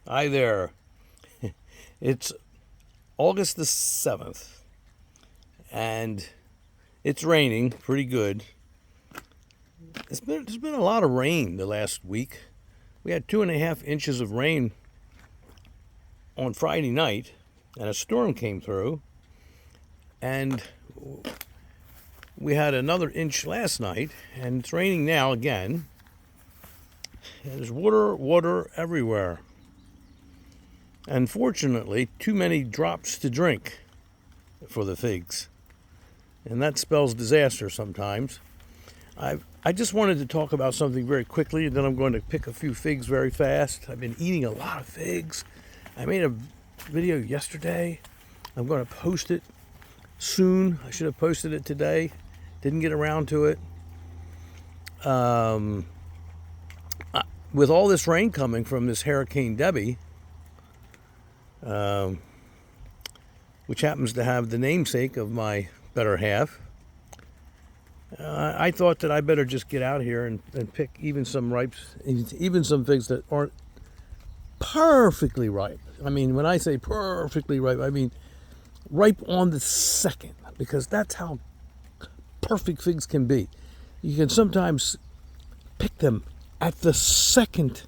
Hi there. It's August the 7th, and it's raining pretty good. There's been a lot of rain the last week. We had 2.5 inches of rain on Friday night, and a storm came through, and we had another inch last night, and it's raining now again. There's water everywhere. Unfortunately, too many drops to drink for the figs, and that spells disaster sometimes. I just wanted to talk about something very quickly, and then I'm going to pick a few figs very fast. I've been eating a lot of figs. I made a video yesterday. I'm going to post it soon. I should have posted it today. Didn't get around to it. With all this rain coming from this Hurricane Debbie, which happens to have the namesake of my better half, I thought that I better just get out here and pick even some figs that aren't perfectly ripe. I mean, when I say perfectly ripe, I mean ripe on the second, because that's how perfect figs can be. You can sometimes pick them at the second,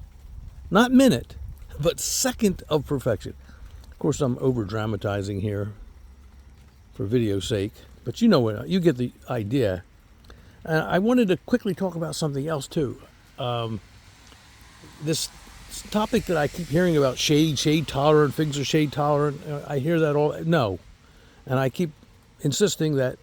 not minute, but second of perfection. Of course, I'm over dramatizing here for video's sake, but you know what, you get the idea. I wanted to quickly talk about something else too. This topic that I keep hearing about, shade tolerant, figs are shade tolerant. I hear that all. No, and I keep insisting that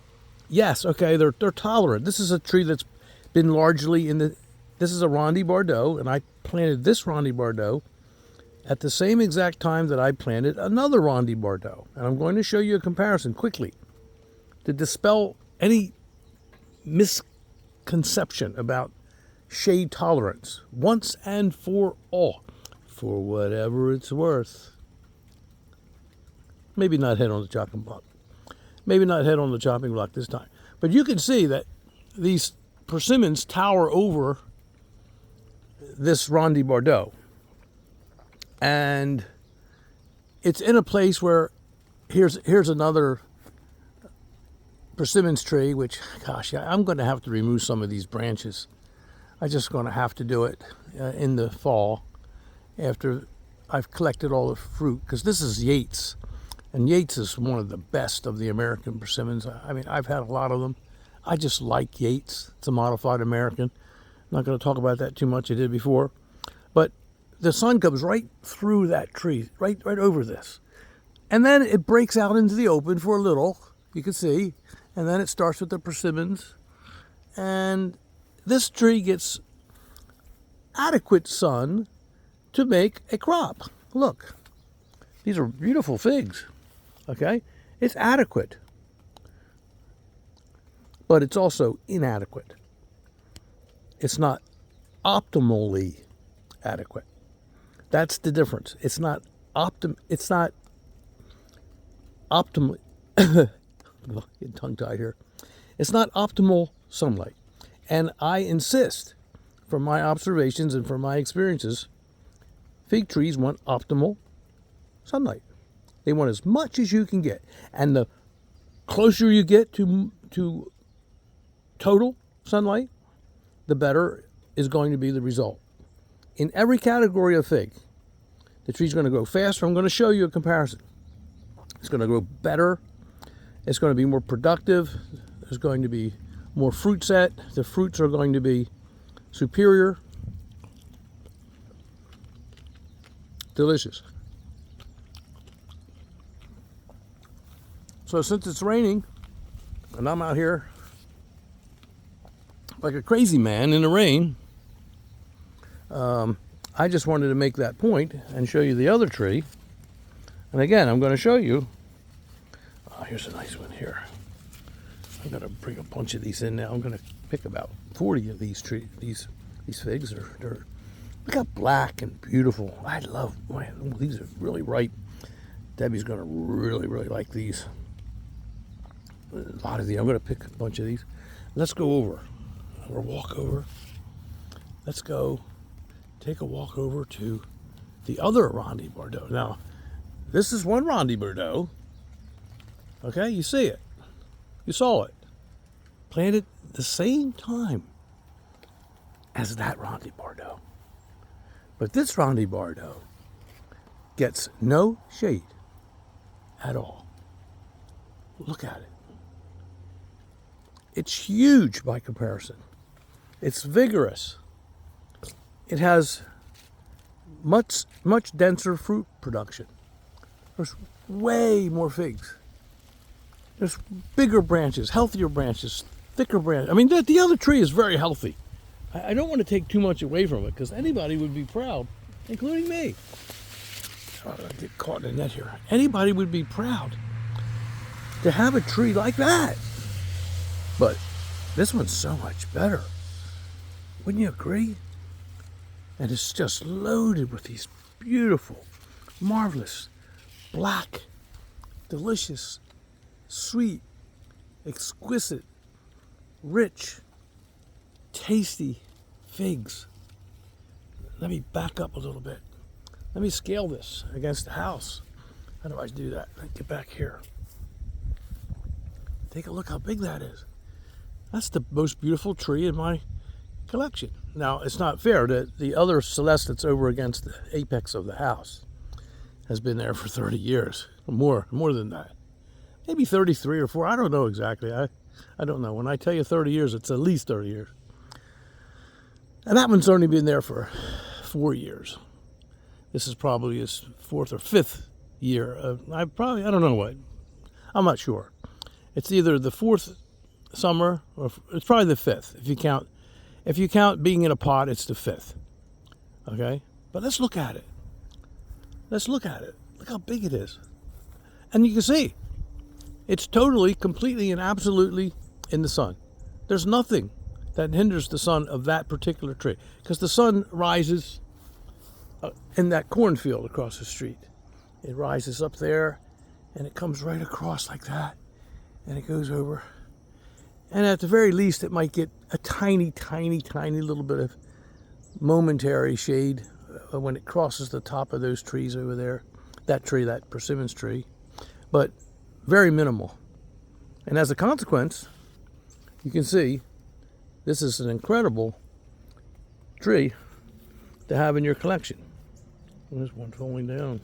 yes, okay, they're tolerant. This is a tree that's been largely this is a Rondi de Bordeaux, and I planted this Rondi de Bordeaux at the same exact time that I planted another Rondi de Bordeaux. And I'm going to show you a comparison quickly to dispel any misconception about shade tolerance once and for all, for whatever it's worth. Maybe not head on the chopping block. Maybe not head on the chopping block this time. But you can see that these persimmons tower over this Rondi de Bordeaux. And it's in a place where here's another persimmons tree, which, gosh, I'm going to have to remove some of these branches. I'm just going to have to do it in the fall after I've collected all the fruit, because this is Yates. And Yates is one of the best of the American persimmons. I mean, I've had a lot of them. I just like Yates. It's a modified American. I'm not going to talk about that too much. I did before. But the sun comes right through that tree, right over this. And then it breaks out into the open for a little, you can see. And then it starts with the persimmons. And this tree gets adequate sun to make a crop. Look, these are beautiful figs, okay? It's adequate, but it's also inadequate. It's not optimally adequate. That's the difference. It's not optimally tongue tied here. It's not optimal sunlight. And I insist, from my observations and from my experiences, fig trees want optimal sunlight. They want as much as you can get. And the closer you get to total sunlight, the better is going to be the result. In every category of fig, the tree's going to grow faster. I'm going to show you a comparison. It's going to grow better. It's going to be more productive. There's going to be more fruit set. The fruits are going to be superior. Delicious. So since it's raining, and I'm out here like a crazy man in the rain, I just wanted to make that point and show you the other tree. And again, I'm going to show you. Here's a nice one here. I'm going to bring a bunch of these in now. I'm going to pick about 40 of these figs. They're look how black and beautiful. I love, these are really ripe. Debbie's going to really like these. A lot of these. I'm going to pick a bunch of these. Let's go over. Or walk over. Let's go take a walk over to the other Rondi de Bordeaux. Now, this is one Rondi de Bordeaux. Okay, you see it. You saw it. Planted the same time as that Rondi de Bordeaux. But this Rondi de Bordeaux gets no shade at all. Look at it. It's huge by comparison. It's vigorous. It has much denser fruit production. There's way more figs. There's bigger branches, healthier branches, thicker branches. I mean, the other tree is very healthy. I don't want to take too much away from it because anybody would be proud, including me. Oh, I get caught in the net here. Anybody would be proud to have a tree like that. But this one's so much better. Wouldn't you agree? And it's just loaded with these beautiful, marvelous, black, delicious, sweet, exquisite, rich, tasty figs. Let me back up a little bit. Let me scale this against the house. How do I do that? Get back here. Take a look how big that is. That's the most beautiful tree in my collection. Now, it's not fair that the other Celeste that's over against the apex of the house has been there for 30 years. More than that. Maybe 33 or 4. I don't know exactly. I don't know. When I tell you 30 years, it's at least 30 years. And that one's only been there for 4 years. This is probably his 4th or 5th year. I don't know what. I'm not sure. It's either the 4th summer or it's probably the 5th. If you count being in a pot, it's the 5th. Okay? But let's look at it. Let's look at it. Look how big it is. And you can see it's totally, completely, and absolutely in the sun. There's nothing that hinders the sun of that particular tree because the sun rises in that cornfield across the street. It rises up there and it comes right across like that and it goes over. And at the very least, it might get a tiny, tiny, tiny little bit of momentary shade when it crosses the top of those trees over there. That tree, that persimmons tree. But very minimal. And as a consequence, you can see this is an incredible tree to have in your collection. There's one falling down.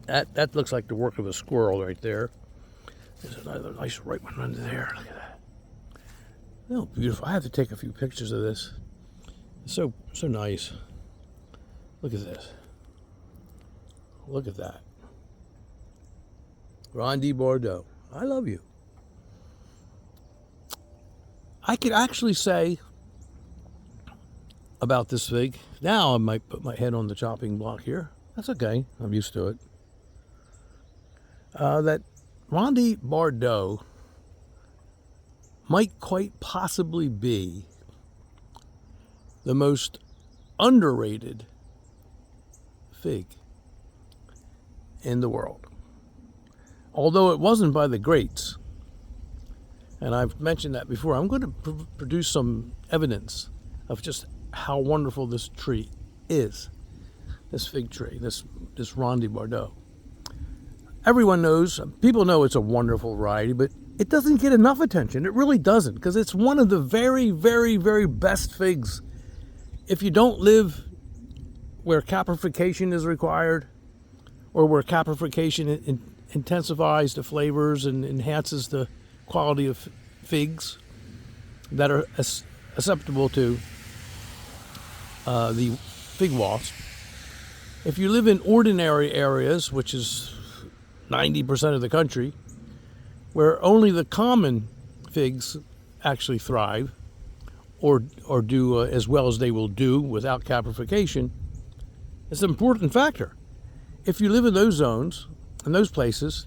That looks like the work of a squirrel right there. There's another nice right one under there. Look at that. Oh, beautiful. I have to take a few pictures of this. It's so nice. Look at this. Look at that. Rondi de Bordeaux. I love you. I could actually say about this fig, now I might put my head on the chopping block here. That's okay. I'm used to it. That Rondi de Bordeaux might quite possibly be the most underrated fig in the world. Although it wasn't by the greats, and I've mentioned that before, I'm going to produce some evidence of just how wonderful this tree is, this fig tree, this Rondi de Bordeaux. Everyone knows, people know it's a wonderful variety, but it doesn't get enough attention. It really doesn't, because it's one of the very, very, very best figs. If you don't live where caprification is required, or where caprification intensifies the flavors and enhances the quality of figs that are acceptable to the fig wasp. If you live in ordinary areas, which is 90% of the country, where only the common figs actually thrive or do as well as they will do without caprification, it's an important factor. If you live in those zones, in those places,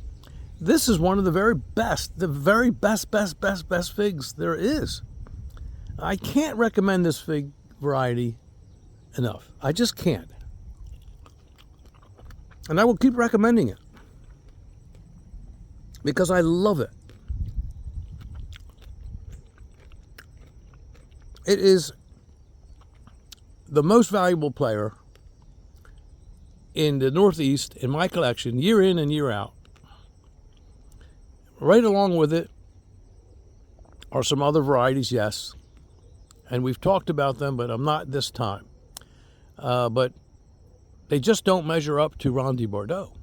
this is one of the very best figs there is. I can't recommend this fig variety enough. I just can't. And I will keep recommending it because I love it. It is the most valuable player in the Northeast in my collection, year in and year out. Right along with it are some other varieties, yes. And we've talked about them, but I'm not this time. But they just don't measure up to Rondi de Bordeaux.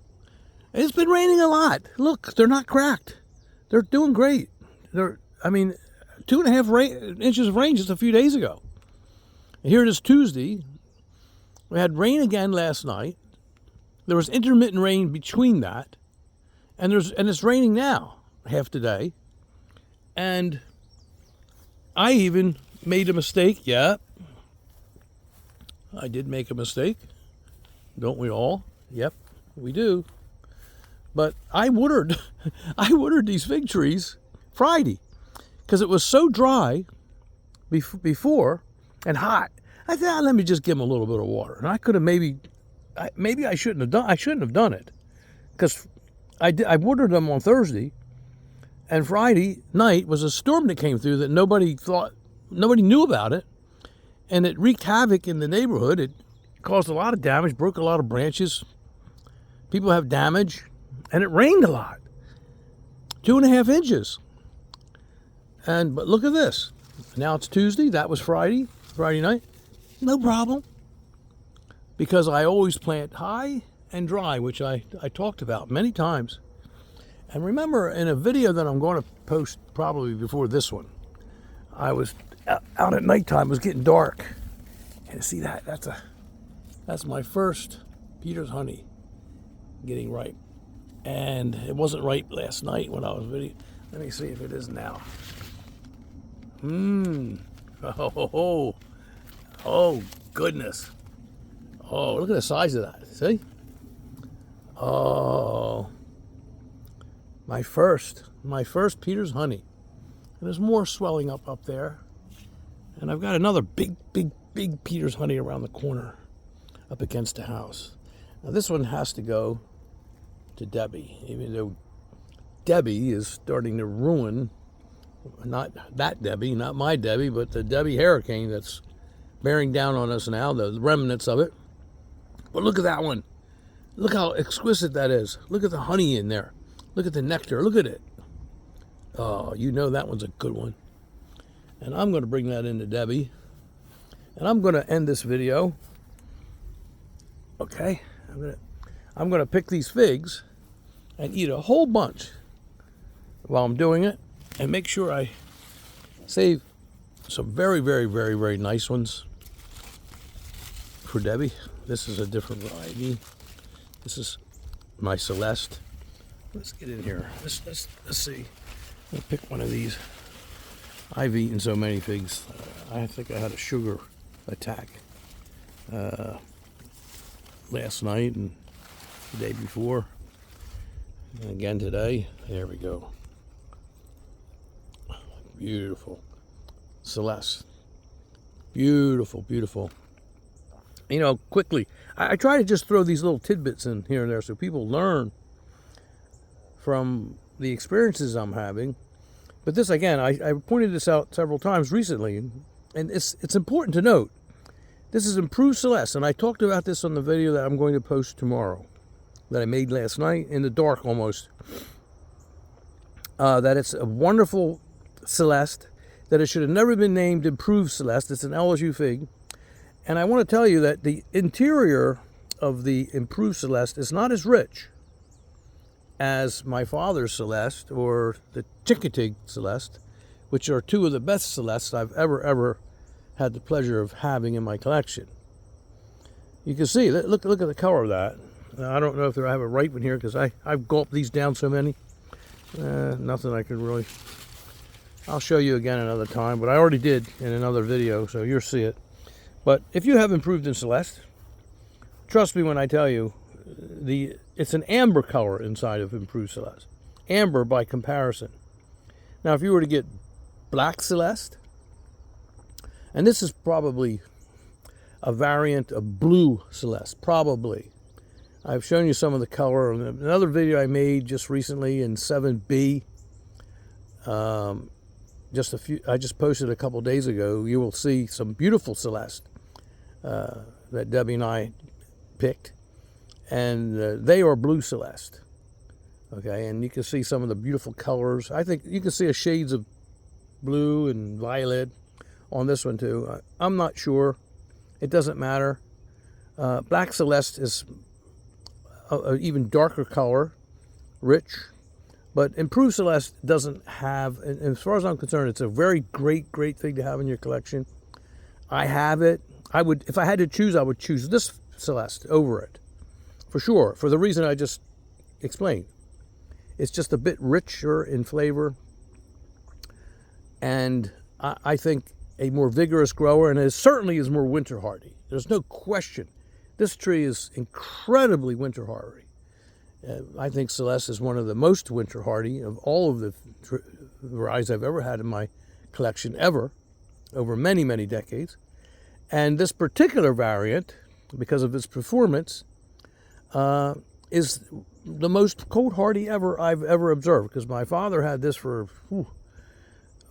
It's been raining a lot. Look, they're not cracked. They're doing great. 2.5 inches of rain just a few days ago. And here it is Tuesday. We had rain again last night. There was intermittent rain between that. And it's raining now, half the day. And I even made a mistake. Yeah, I did make a mistake. Don't we all? Yep, we do. But I watered these fig trees Friday because it was so dry before and hot. I thought, let me just give them a little bit of water. And I could have maybe I shouldn't have done it because I watered them on Thursday, and Friday night was a storm that came through that nobody knew about it, and it wreaked havoc in the neighborhood. It caused a lot of damage, broke a lot of branches. People have damage, and it rained a lot, 2.5 inches. But look at this. Now it's Tuesday. That was Friday night. No problem. Because I always plant high and dry, which I talked about many times. And remember, in a video that I'm going to post probably before this one, I was out at nighttime. It was getting dark. And see that? That's my first Peter's honey getting ripe. And it wasn't ripe last night when I was videoing. Let me see if it is now. Oh, goodness. Oh, look at the size of that. See? Oh. My first Peter's honey. And there's more swelling up there. And I've got another big Peter's honey around the corner up against the house. Now this one has to go to Debbie, even though Debbie is starting to ruin, not that Debbie, not my Debbie, but the Debbie hurricane that's bearing down on us now, the remnants of it. But look at that one. Look how exquisite that is. Look at the honey in there. Look at the nectar. Look at it. Oh, you know that one's a good one. And I'm going to bring that into Debbie. And I'm going to end this video. Okay? I'm going to pick these figs and eat a whole bunch while I'm doing it. And make sure I save some very, very, very, very nice ones for Debbie. This is a different variety. This is my Celeste. Let's get in here. Let's see. I'll pick one of these. I've eaten so many figs. I think I had a sugar attack last night and the day before. And again today. There we go. Beautiful. Celeste. Beautiful, beautiful. You know, quickly, I try to just throw these little tidbits in here and there so people learn from the experiences I'm having. But this, again, I pointed this out several times recently, and it's important to note. This is improved Celeste, and I talked about this on the video that I'm going to post tomorrow, that I made last night, in the dark almost. That it's a wonderful Celeste, that it should have never been named improved Celeste. It's an LSU fig. And I want to tell you that the interior of the improved Celeste is not as rich as my father's Celeste or the Chincoteague Celeste, which are two of the best Celestes I've ever had the pleasure of having in my collection. You can see, look at the color of that. I don't know if I have a ripe one here because I've gulped these down so many. Nothing I can really... I'll show you again another time, but I already did in another video, so you'll see it. But if you have improved in Celeste, trust me when I tell you, it's an amber color inside of improved Celeste. Amber by comparison. Now, if you were to get black Celeste, and this is probably a variant of blue Celeste, probably. I've shown you some of the color. Another video I made just recently in 7B, I just posted a couple days ago. You will see some beautiful Celeste that Debbie and I picked. and they are blue Celeste. Okay, and you can see some of the beautiful colors. I think you can see a shades of blue and violet on this one too. I'm not sure. It doesn't matter. Black Celeste is an even darker color, rich, but improved Celeste doesn't have, and as far as I'm concerned, it's a very great thing to have in your collection. I have it. I would, if I had to choose, I would choose this Celeste over it, for sure, for the reason I just explained. It's just a bit richer in flavor, and I think a more vigorous grower, and it certainly is more winter hardy. There's no question. This tree is incredibly winter hardy. I think Celeste is one of the most winter hardy of all of the varieties I've ever had in my collection ever, over many, many decades. And this particular variant, because of its performance, is the most cold hardy I've ever observed, because my father had this for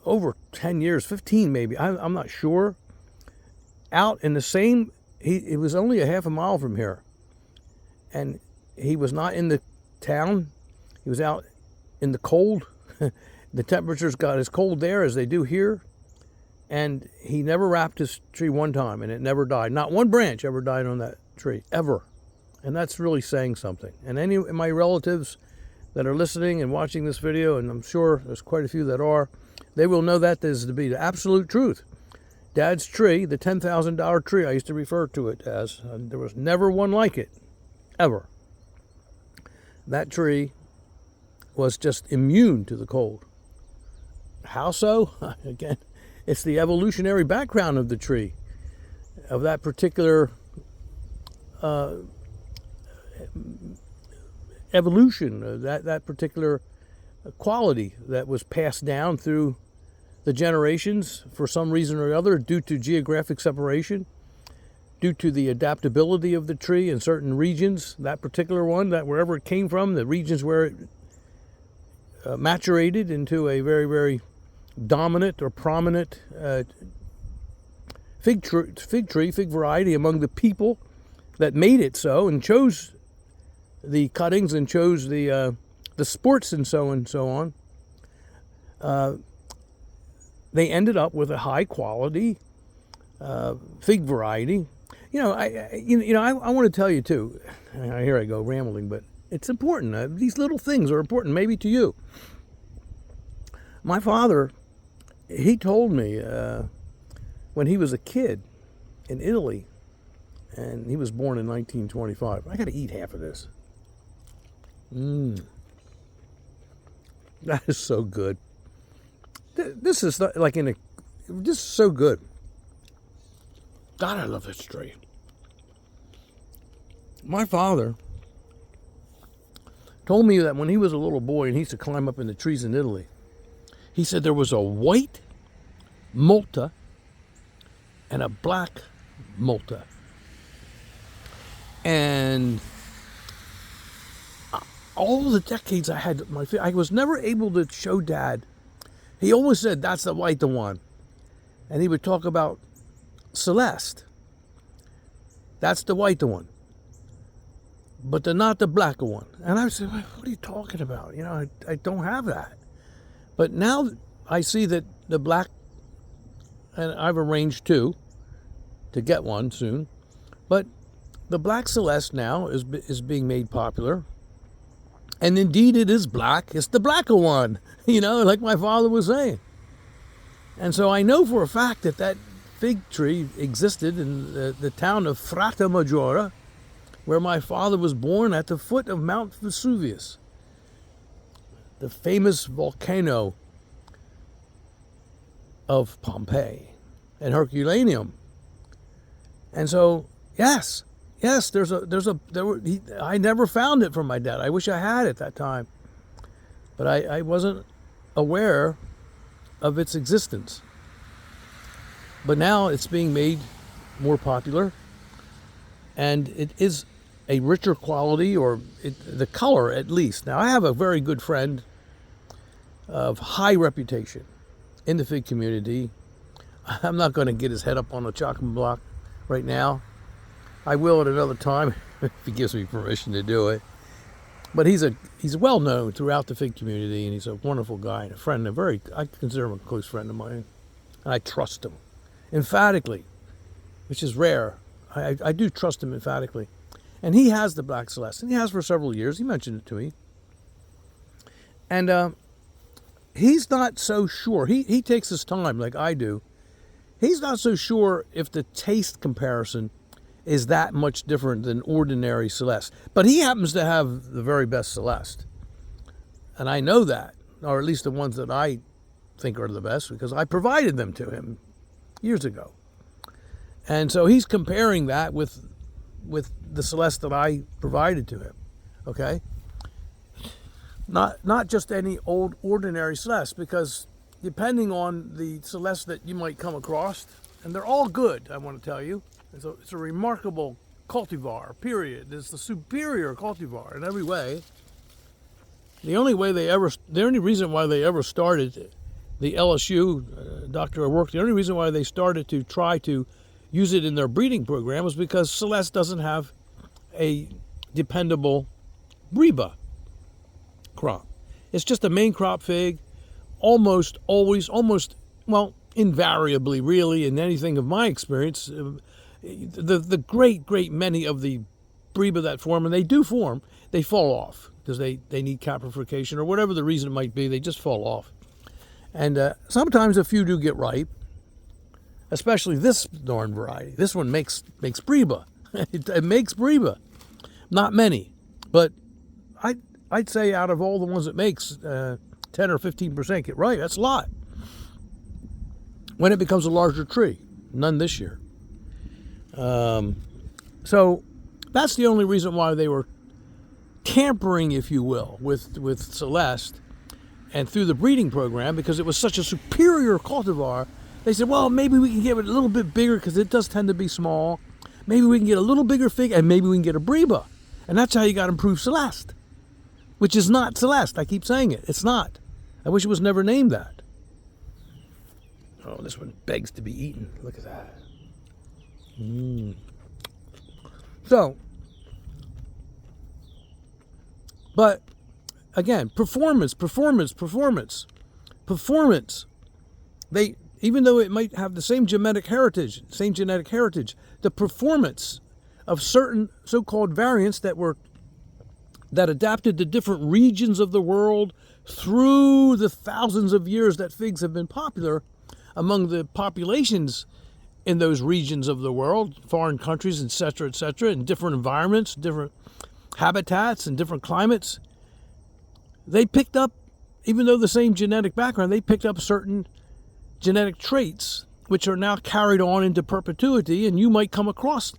over 10 years, 15 maybe, I'm not sure, out in the same, it was only a half a mile from here, and he was not in the town, he was out in the cold. The temperatures got as cold there as they do here, and he never wrapped his tree one time, and it never died. Not one branch ever died on that tree, ever. And that's really saying something. And any of my relatives that are listening and watching this video, and I'm sure there's quite a few that are, they will know that this to be the absolute truth. Dad's tree, the $10,000 tree, I used to refer to it as, there was never one like it, ever. That tree was just immune to the cold. How so? Again, it's the evolutionary background of the tree, of that particular evolution, that particular quality that was passed down through the generations for some reason or other, due to geographic separation, due to the adaptability of the tree in certain regions, that particular one, that wherever it came from, the regions where it maturated into a very, very dominant or prominent fig variety among the people that made it so, and chose the cuttings and chose the sports and so on. They ended up with a high quality fig variety. I want to tell you too. Here I go rambling, but it's important. These little things are important, maybe to you. My father, he told me when he was a kid in Italy, and he was born in 1925. I got to eat half of this. That is so good. This is like this is so good. God, I love this tree. My father told me that when he was a little boy and he used to climb up in the trees in Italy, he said there was a white Malta and a black Malta. And all the decades I had I was never able to show Dad. He always said, that's the white one. And he would talk about Celeste. That's the white one. But not the black one. And I said, what are you talking about? I don't have that. But now I see that the black, and I've arranged two to get one soon, but the black Celeste now is being made popular. And indeed it is black. It's the blacker one, like my father was saying. And so I know for a fact that fig tree existed in the town of Fratamaggiore, where my father was born, at the foot of Mount Vesuvius, the famous volcano of Pompeii and Herculaneum. And so, yes, I never found it from my dad. I wish I had at that time, but I wasn't aware of its existence. But now it's being made more popular, and it is a richer quality, or the color at least. Now, I have a very good friend of high reputation in the fig community. I'm not going to get his head up on the chopping block right now. I will at another time. if he gives me permission to do it. But he's well known throughout the fig community, and he's a wonderful guy and a friend, I consider him a close friend of mine, and I trust him emphatically, which is rare. I do trust him emphatically, and he has the Black Celeste, and he has for several years. He mentioned it to me, and he's not so sure. He takes his time like I do. He's not so sure if the taste comparison is that much different than ordinary Celeste. But he happens to have the very best Celeste. And I know that, or at least the ones that I think are the best, because I provided them to him years ago. And so he's comparing that with the Celeste that I provided to him, okay? Not just any old ordinary Celeste, because depending on the Celeste that you might come across, and they're all good, I want to tell you. It's a remarkable cultivar, period. It's the superior cultivar in every way. The only reason why they ever started the LSU doctor at work, the only reason why they started to try to use it in their breeding program was because Celeste doesn't have a dependable Breba crop. It's just a main crop fig, almost always, invariably, really, in anything of my experience. The great many of the Breba that form, and they do form, they fall off because they need caprification or whatever the reason it might be. They just fall off. And sometimes a few do get ripe, especially this darn variety. This one makes Breba. It makes Breba. Not many, but I'd say out of all the ones it makes, 10 or 15% get ripe. That's a lot. When it becomes a larger tree, none this year. So that's the only reason why they were tampering, if you will, with Celeste and through the breeding program, because it was such a superior cultivar. They said, well, maybe we can get it a little bit bigger because it does tend to be small. Maybe we can get a little bigger fig, and maybe we can get a Breba. And that's how you got improved Celeste, which is not Celeste. I keep saying it. It's not. I wish it was never named that. Oh, this one begs to be eaten. Look at that. So, but again, performance. They, even though it might have the same genetic heritage, the performance of certain so-called variants that adapted to different regions of the world through the thousands of years that figs have been popular among the populations in those regions of the world, foreign countries, etc., in different environments, different habitats, and different climates. They picked up, even though the same genetic background, they picked up certain genetic traits which are now carried on into perpetuity, and you might come across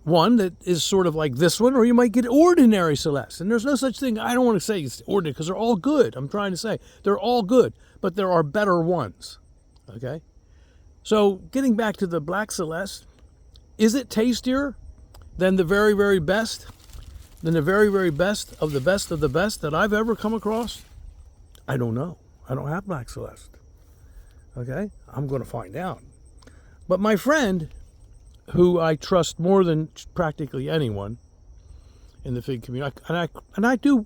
one that is sort of like this one, or you might get ordinary Celeste. And there's no such thing. I don't want to say it's ordinary because they're all good. I'm trying to say they're all good, but there are better ones. Okay? So getting back to the Black Celeste, is it tastier than the very, very best? Than the very, very best of the best of the best that I've ever come across? I don't know. I don't have Black Celeste. Okay? I'm going to find out. But my friend, who I trust more than practically anyone in the fig community, and I do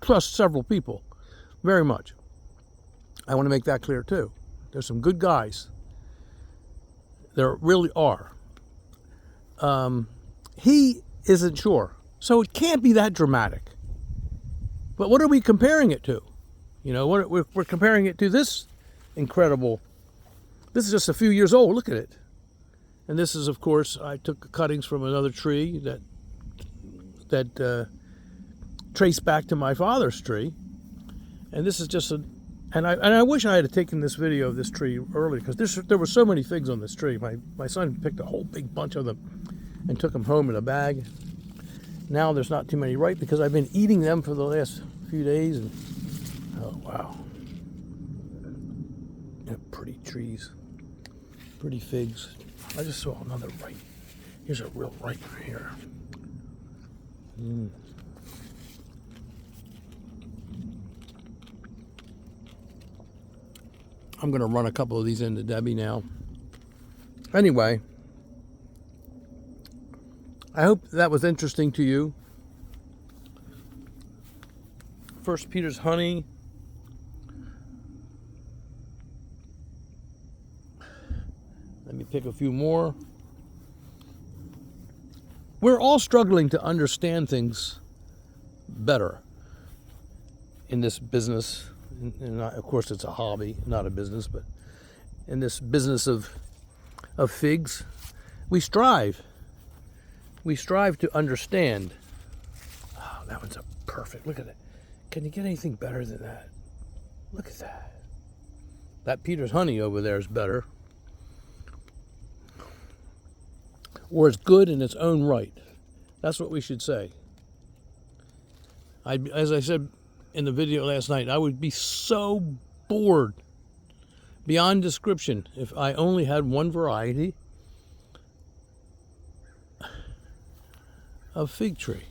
trust several people very much. I want to make that clear too. There's some good guys. There really are. He isn't sure. So it can't be that dramatic. But what are we comparing it to? You know, we're comparing it to this incredible. This is just a few years old. Look at it. And this is, of course, I took cuttings from another tree that traced back to my father's tree. And this is just and I wish I had taken this video of this tree earlier, because there were so many figs on this tree. My son picked a whole big bunch of them and took them home in a bag. Now there's not too many ripe because I've been eating them for the last few days. And oh, wow. Yeah, pretty trees. Pretty figs. I just saw another ripe. Here's a real ripe one here. I'm going to run a couple of these into Debbie now. Anyway, I hope that was interesting to you. First Peter's honey. Let me pick a few more. We're all struggling to understand things better in this business. And of course, it's a hobby, not a business, but in this business of figs, we strive. We strive to understand. Oh, that one's a perfect. Look at it. Can you get anything better than that? Look at that. That Peter's honey over there is better. Or it's good in its own right. That's what we should say. As I said in the video last night, I would be so bored beyond description if I only had one variety of fig tree.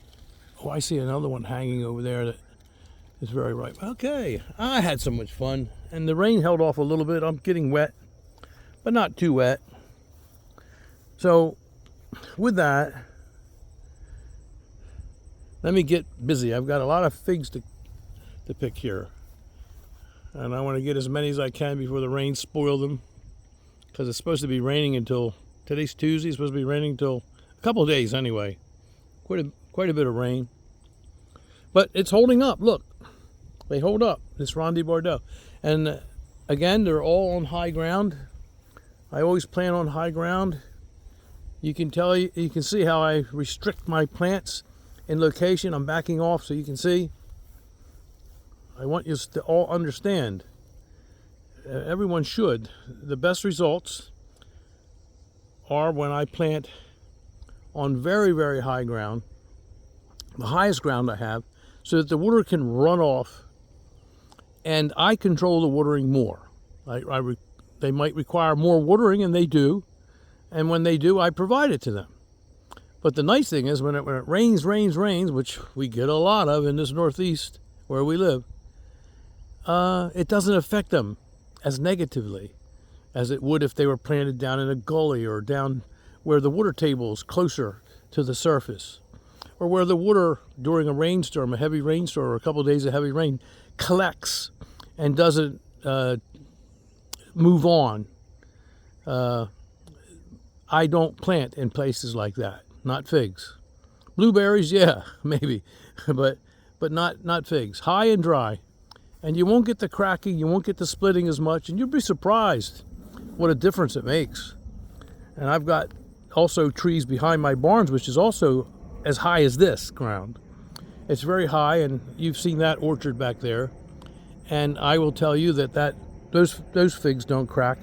Oh, I see another one hanging over there that is very ripe. Okay, I had so much fun, and the rain held off a little bit. I'm getting wet, but not too wet. So with that, let me get busy. I've got a lot of figs to pick here, and I want to get as many as I can before the rain spoil them, because it's supposed to be raining until today's Tuesday. It's supposed to be raining until a couple of days anyway. Quite a bit of rain, but it's holding up. Look, they hold up. This Rondi de Bordeaux, and again, they're all on high ground. I always plant on high ground. You can see how I restrict my plants in location. I'm backing off so you can see. I want you to all understand. Everyone should. The best results are when I plant on very, very high ground, the highest ground I have, so that the water can run off, and I control the watering more. They might require more watering, and they do. And when they do, I provide it to them. But the nice thing is when it rains, which we get a lot of in this Northeast where we live, it doesn't affect them as negatively as it would if they were planted down in a gully or down where the water table is closer to the surface, or where the water during a rainstorm, a heavy rainstorm, or a couple of days of heavy rain, collects and doesn't move on. I don't plant in places like that. Not figs. Blueberries, yeah, maybe, but not figs. High and dry, and you won't get the cracking, you won't get the splitting as much, and you'll be surprised what a difference it makes. And I've got also trees behind my barns, which is also as high as this ground. It's very high, and you've seen that orchard back there. And I will tell you that those figs don't crack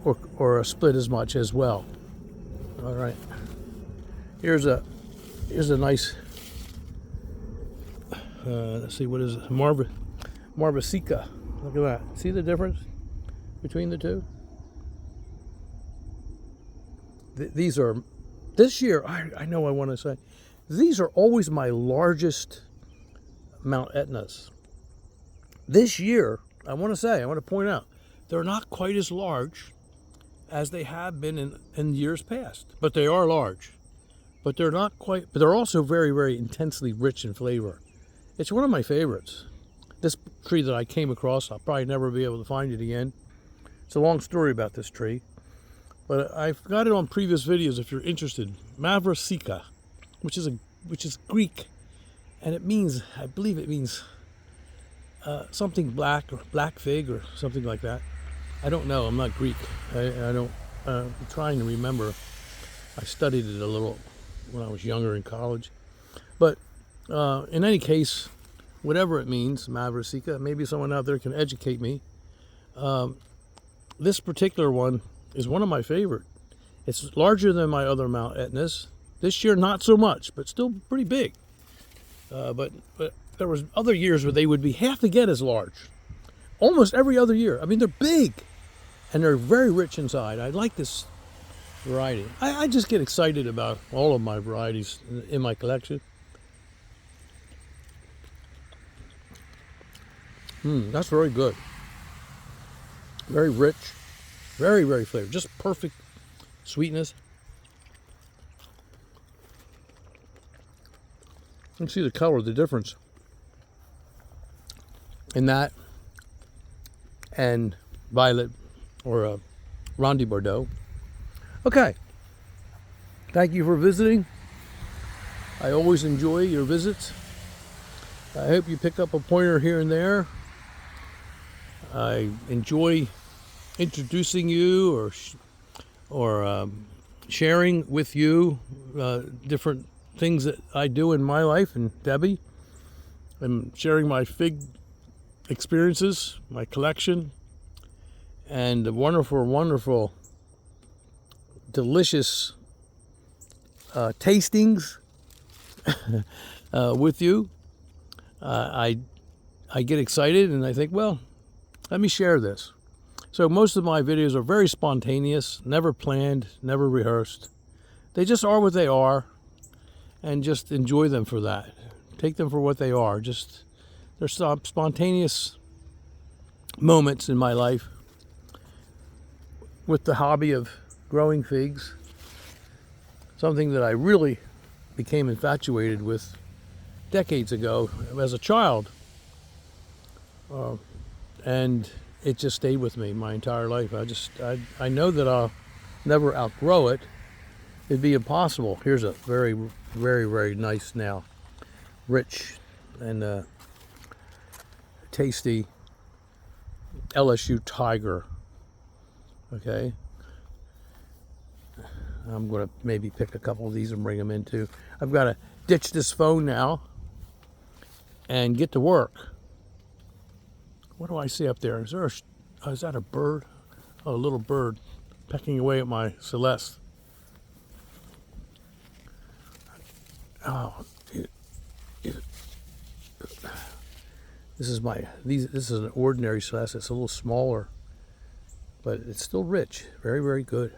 or split as much as well. All right, here's a nice. Let's see, what is it? Marvasica. Look at that. See the difference between the two? These are, this year, I know I want to say, these are always my largest Mount Etnas. This year, I want to point out, they're not quite as large as they have been in years past, but they are large. But they're not quite, but they're also very, very intensely rich in flavor. It's one of my favorites. This tree that I came across, I'll probably never be able to find it again. It's a long story about this tree, but I've got it on previous videos if you're interested. Marvasica, which is Greek, and it means, I believe it means something black or black fig or something like that. I don't know. I'm not Greek. I don't. I'm trying to remember. I studied it a little when I was younger in college, but in any case, whatever it means, Marvasica. Maybe someone out there can educate me. This particular one is one of my favorite. It's larger than my other Mount Etnas. This year, not so much, but still pretty big. But there was other years where they would be half again as large. Almost every other year. I mean, they're big, and they're very rich inside. I like this variety. I just get excited about all of my varieties in my collection. That's very good. Very rich. Very, very flavored. Just perfect sweetness. You can see the color, the difference in that and violet or Rondi de Bordeaux. Okay. Thank you for visiting. I always enjoy your visits. I hope you pick up a pointer here and there. I enjoy introducing you or sharing with you different things that I do in my life and Debbie, and sharing my fig experiences, my collection, and the wonderful, wonderful, delicious tastings with you. I get excited and I think, well, let me share this. So most of my videos are very spontaneous, never planned, never rehearsed. They just are what they are, and just enjoy them for that. Take them for what they are. Just they're spontaneous moments in my life with the hobby of growing figs, something that I really became infatuated with decades ago as a child. And it just stayed with me my entire life. I know that I'll never outgrow it. It'd be impossible. Here's a very, very, very nice now, rich and tasty LSU Tiger. Okay. I'm going to maybe pick a couple of these and bring them in too. I've got to ditch this phone now and get to work. What do I see up there? Is that a bird? Oh, a little bird pecking away at my Celeste. Oh, this is an ordinary Celeste. It's a little smaller, but it's still rich. Very, very good.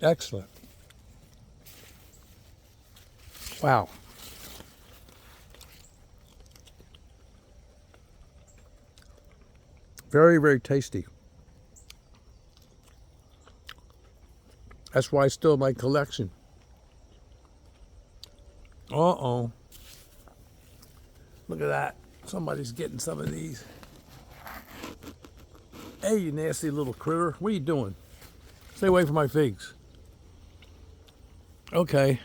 Excellent. Wow. Very, very tasty. That's why it's still in my collection. Uh-oh. Look at that. Somebody's getting some of these. Hey, you nasty little critter. What are you doing? Stay away from my figs. Okay.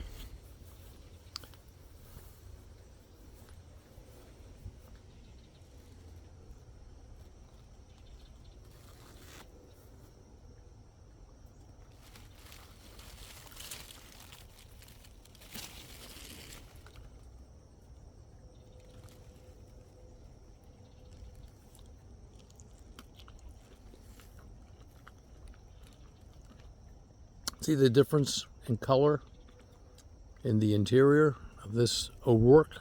See the difference in color in the interior of this O'Rourke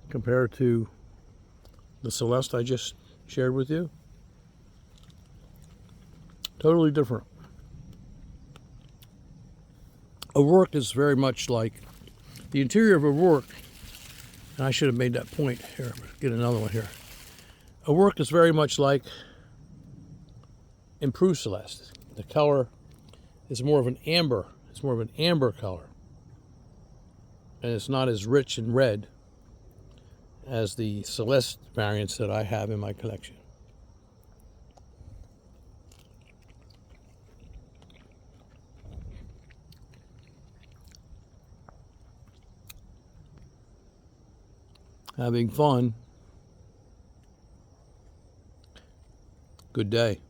compared to the Celeste I just shared with you? Totally different. O'Rourke is very much like the interior of O'Rourke, and I should have made that point. Here, get another one here. O'Rourke is very much like improved Celeste. The color is more of an amber. It's more of an amber color. And it's not as rich and red as the Celeste variants that I have in my collection. Having fun. Good day.